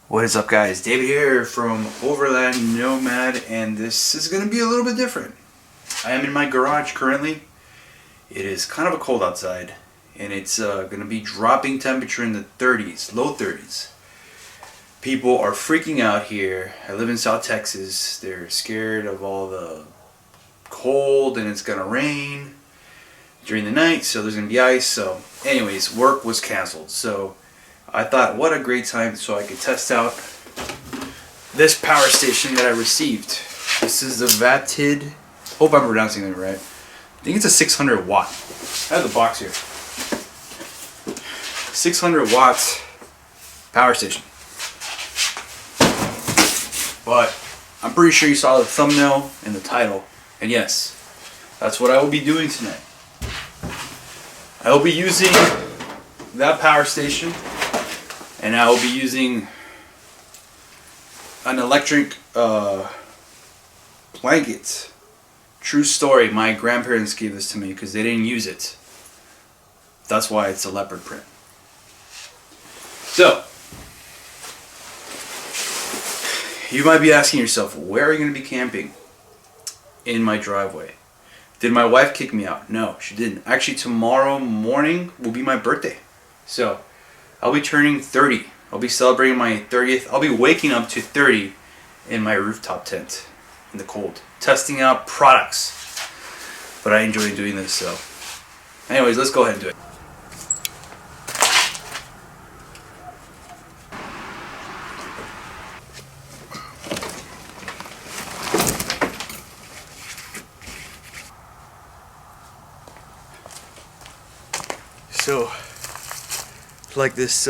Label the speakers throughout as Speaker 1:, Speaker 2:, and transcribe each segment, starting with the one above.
Speaker 1: What is up, guys? David here from Overland Nomad, and this is going to be a little bit different. I am in my garage currently. It is kind of a cold outside, and it's going to be dropping temperature in the 30s, low 30s. People are freaking out here. I live in South Texas. They're scared of all the cold, and it's going to rain during the night, so there's going to be ice. So anyways, work was canceled. So I thought, what a great time so I could test out this power station that I received. This is the Vatid, hope I'm pronouncing it right. I think it's a 600 watt. I have the box here. 600 watts power station. But I'm pretty sure you saw the thumbnail and the title. And yes, that's what I will be doing tonight. I will be using that power station, and I will be using an electric blanket. True story, my grandparents gave this to me because they didn't use it. That's why it's a leopard print. So, you might be asking yourself, where are you going to be camping? In my driveway. Did my wife kick me out? No, she didn't. Actually, tomorrow morning will be my birthday. So, I'll be turning 30. I'll be celebrating my 30th. I'll be waking up to 30 in my rooftop tent in the cold, testing out products. But I enjoy doing this, so. Anyways, let's go ahead and do it. So, like this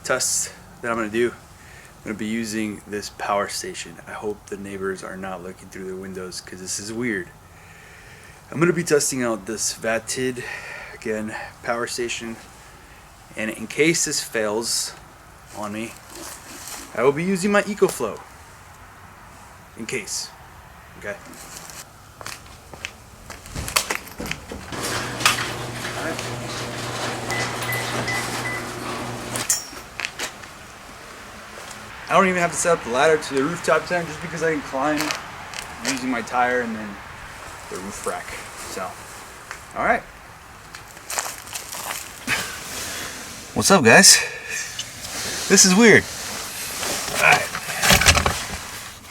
Speaker 1: test that I'm going to do, I'm going to be using this power station. I hope the neighbors are not looking through their windows because this is weird. I'm going to be testing out this Vatid, again, power station, and in case this fails on me, I will be using my EcoFlow, in case, okay? I don't even have to set up the ladder to the rooftop tent just because I can climb using my tire and then the roof rack. So, alright. What's up, guys? This is weird. Alright.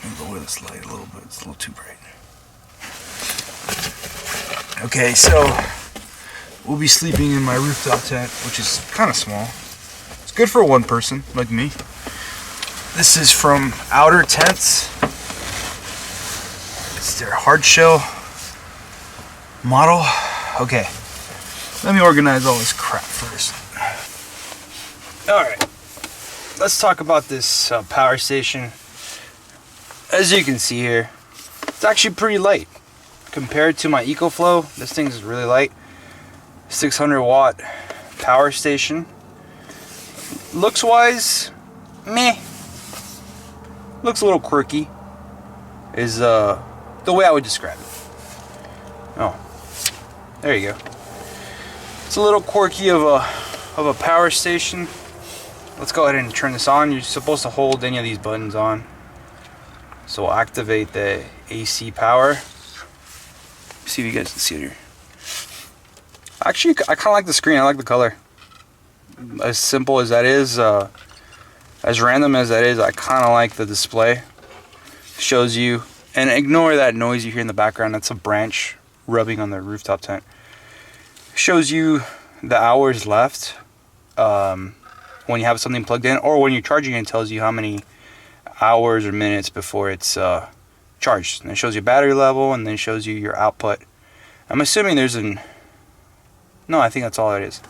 Speaker 1: Let me lower this light a little bit. It's a little too bright. Okay, so we'll be sleeping in my rooftop tent, which is kind of small. It's good for one person like me. This is from Outer Tents. It's their hard shell model. Okay, let me organize all this crap first. Alright, let's talk about this power station. As you can see here, it's actually pretty light. Compared to my EcoFlow, this thing is really light. 600 watt power station. Looks wise, meh. Looks a little quirky, is the way I would describe it. Oh, there you go. It's a little quirky of a power station. Let's go ahead and turn this on. You're supposed to hold any of these buttons on. So we'll activate the AC power. See if you guys can see it here. Actually, I kind of like the screen. I like the color. As simple as that is, as random as that is, I kind of like the display. Shows you, and ignore that noise you hear in the background. That's a branch rubbing on the rooftop tent. Shows you the hours left when you have something plugged in, or when you're charging it, it tells you how many hours or minutes before it's charged. And it shows you battery level, and then it shows you your output. I'm assuming there's no, I think that's all it is.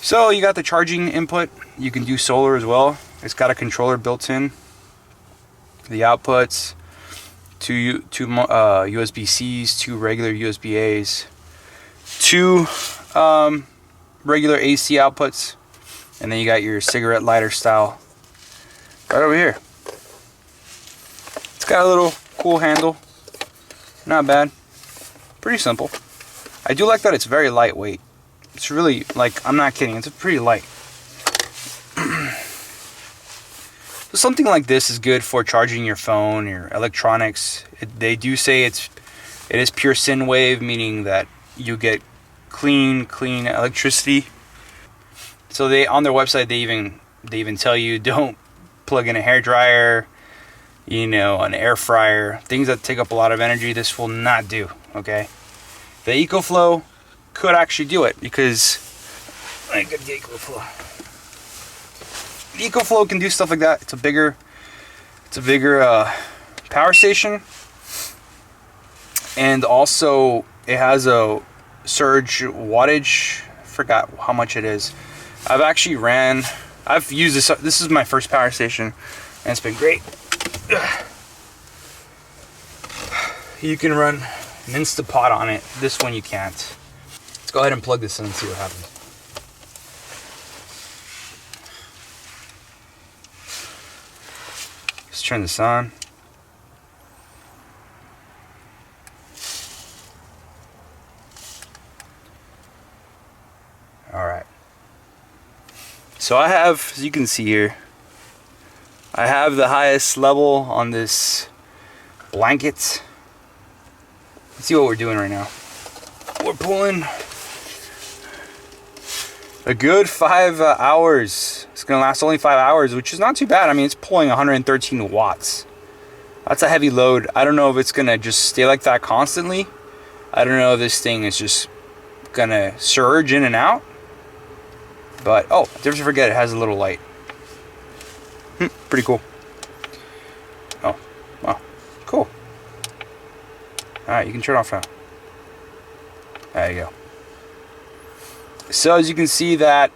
Speaker 1: So you got the charging input. You can do solar as well. It's got a controller built in. The outputs, two USB-Cs, two regular USB-As, two regular AC outputs, and then you got your cigarette lighter style right over here. It's got a little cool handle. Not bad. Pretty simple. I do like that it's very lightweight. It's really, like, I'm not kidding, it's pretty light. So something like this is good for charging your phone, your electronics. They do say it is pure sine wave, meaning that you get clean electricity. So they, on their website, they even tell you don't plug in a hair dryer, you know, an air fryer, things that take up a lot of energy. This will not do. Okay, the EcoFlow could actually do it, because I got the EcoFlow. The EcoFlow can do stuff like that. It's a bigger power station, and also it has a surge wattage. I forgot how much it is. I've used this. This is my first power station, and it's been great. You can run an Instapot on it. This one you can't. Let's go ahead and plug this in and see what happens. Let's turn this on. Alright. So I have, as you can see here, I have the highest level on this blanket. Let's see what we're doing right now. We're pulling a good 5 hours. It's gonna last only 5 hours, which is not too bad. I mean, it's pulling 113 watts. That's a heavy load. I don't know if it's gonna just stay like that constantly. I don't know if this thing is just gonna surge in and out. But, oh, don't forget it has a little light. Pretty cool. Oh, wow, cool. Alright, you can turn it off now. There you go. So as you can see that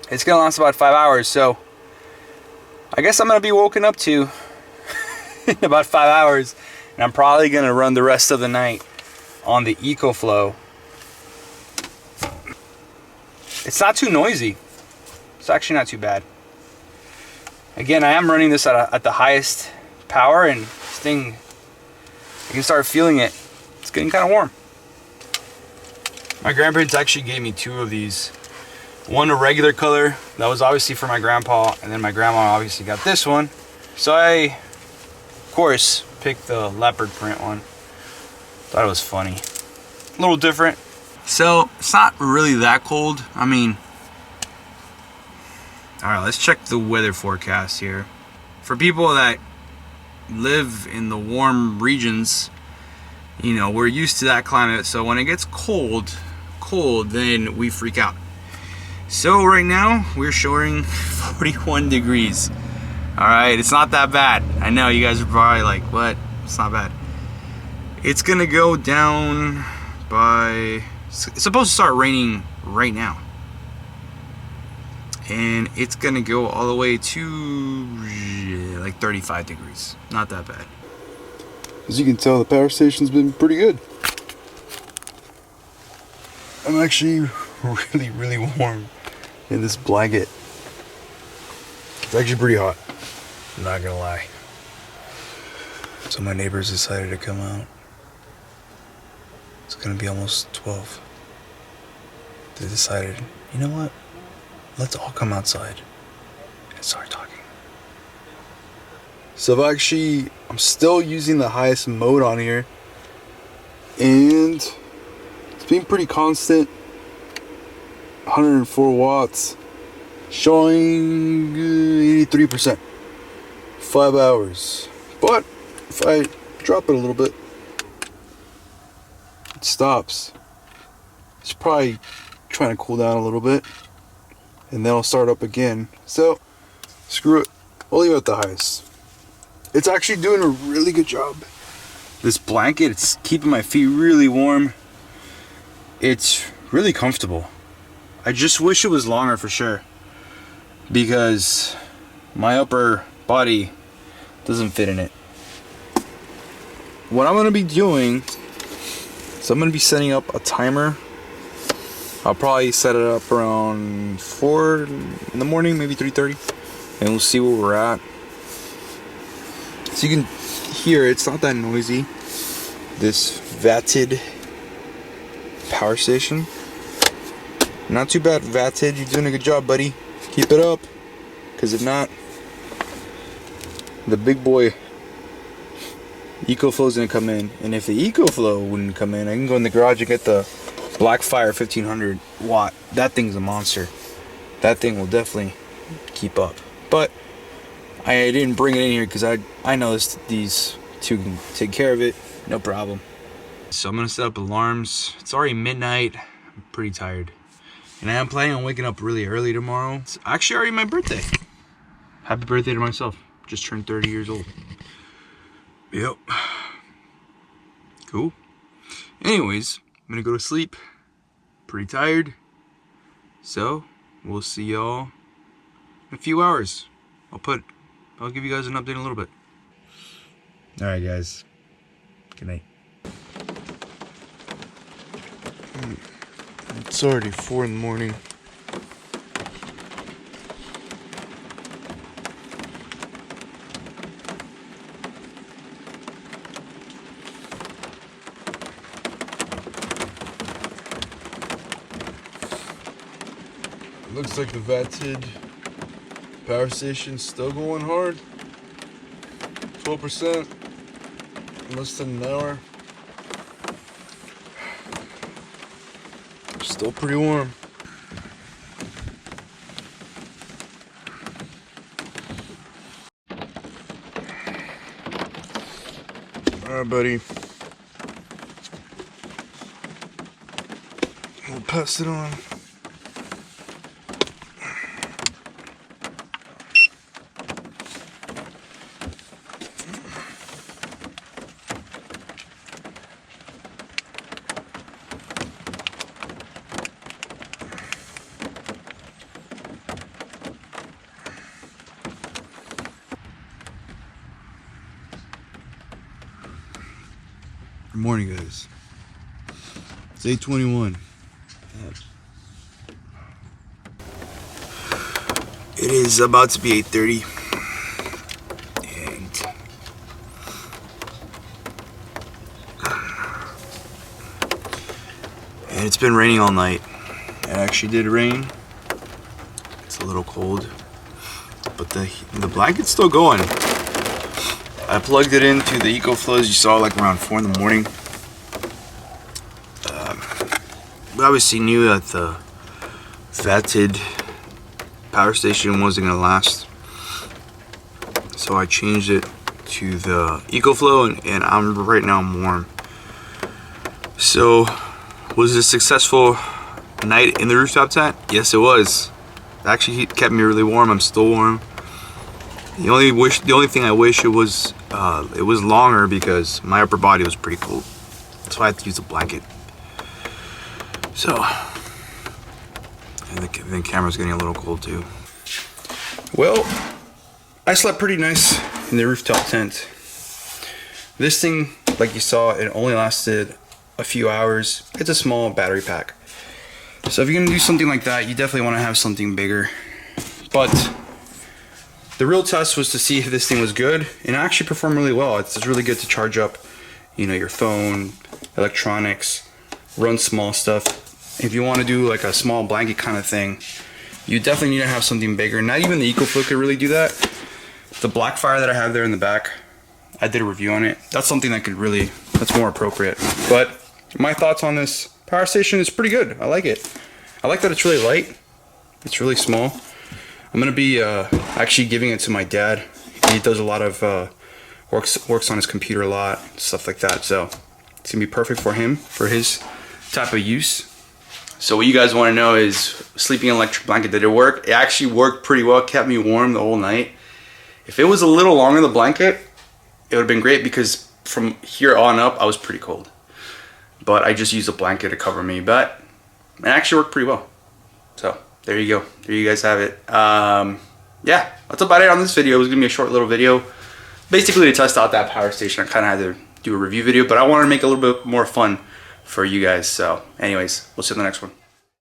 Speaker 1: it's gonna last about 5 hours, so I guess I'm gonna be woken up to in about 5 hours, and I'm probably gonna run the rest of the night on the EcoFlow. It's not too noisy. It's actually not too bad. Again, I am running this at the highest power, and this thing, you can start feeling it. It's getting kind of warm. My grandparents actually gave me 2 of these. One a regular color, that was obviously for my grandpa, and then my grandma obviously got this one. So I, of course, picked the leopard print one. Thought it was funny. A little different. So, it's not really that cold. I mean, alright, let's check the weather forecast here. For people that live in the warm regions, you know, we're used to that climate, so when it gets cold, then we freak out. So right now, we're showing 41 degrees. Alright, it's not that bad. I know, you guys are probably like, what? It's not bad. It's gonna go down by... It's supposed to start raining right now. And it's gonna go all the way to like 35 degrees. Not that bad.
Speaker 2: As you can tell, the power station's been pretty good. I'm actually really warm in this blanket. It's actually pretty hot, I'm not gonna lie. So my neighbors decided to come out. It's gonna be almost 12. They decided, you know what? Let's all come outside and start talking. So I'm still using the highest mode on here, and it's been pretty constant. 104 watts, showing 83%. 5 hours. But if I drop it a little bit, it stops. It's probably trying to cool down a little bit, and then I'll start up again. So screw it, we'll leave it at the highest. It's actually doing a really good job.
Speaker 1: This blanket, it's keeping my feet really warm. It's really comfortable. I just wish it was longer for sure, because my upper body doesn't fit in it. What I'm gonna be doing is I'm gonna be setting up a timer. I'll probably set it up around 4 in the morning, maybe 3:30, and we'll see where we're at. So you can hear it's not that noisy. This Vatid power station. Not too bad, Vatid. You're doing a good job, buddy. Keep it up. because if not, the big boy EcoFlow is gonna come in. And if the EcoFlow wouldn't come in, I can go in the garage and get the Blackfire 1500W. That thing's a monster. That thing will definitely keep up. But I didn't bring it in here because I know these two can take care of it, no problem. So I'm gonna set up alarms. It's already midnight. I'm pretty tired, and I am planning on waking up really early tomorrow. It's actually already my birthday. Happy birthday to myself. Just turned 30 years old. Yep. Cool. Anyways, I'm gonna go to sleep. Pretty tired. So we'll see y'all in a few hours. I'll give you guys an update in a little bit. Alright guys. Good night.
Speaker 2: It's already 4 in the morning. Looks like the Vatid power station's still going hard. 12%, less than an hour. Still pretty warm. Alright, buddy. We'll pass it on.
Speaker 1: Good morning, guys. It's 8:21. It is about to be 8:30, and it's been raining all night. It actually did rain. It's a little cold, but the blanket's still going. I plugged it into the EcoFlow, as you saw, like around 4 in the morning. We obviously knew that the Vatid power station wasn't gonna last, so I changed it to the EcoFlow, and right now I'm warm. So, was it a successful night in the rooftop tent? Yes, it was. It actually kept me really warm. I'm still warm. The only thing I wish it was longer, because my upper body was pretty cold, so I had to use a blanket. So, and the camera's getting a little cold too. Well, I slept pretty nice in the rooftop tent. This thing, like you saw, it only lasted a few hours. It's a small battery pack, so if you're gonna do something like that, you definitely want to have something bigger. But the real test was to see if this thing was good, and it actually performed really well. It's really good to charge up, your phone, electronics, run small stuff. If you want to do like a small blanket kind of thing, you definitely need to have something bigger. Not even the EcoFlow could really do that. The Blackfire that I have there in the back, I did a review on it. That's something that's more appropriate. But my thoughts on this power station is pretty good. I like it. I like that it's really light. It's really small. I'm gonna be actually giving it to my dad. He does a lot of works on his computer a lot, stuff like that. So it's gonna be perfect for him, for his type of use. So what you guys want to know is, sleeping in an electric blanket, did it work? It actually worked pretty well. It kept me warm the whole night. If it was a little longer, the blanket, it would have been great, because from here on up I was pretty cold. But I just used a blanket to cover me. But it actually worked pretty well. So there you go. There you guys have it. Yeah, that's about it on this video. It was gonna be a short little video, basically to test out that power station. I kind of had to do a review video, but I wanted to make it a little bit more fun for you guys. So anyways, we'll see you in the next one.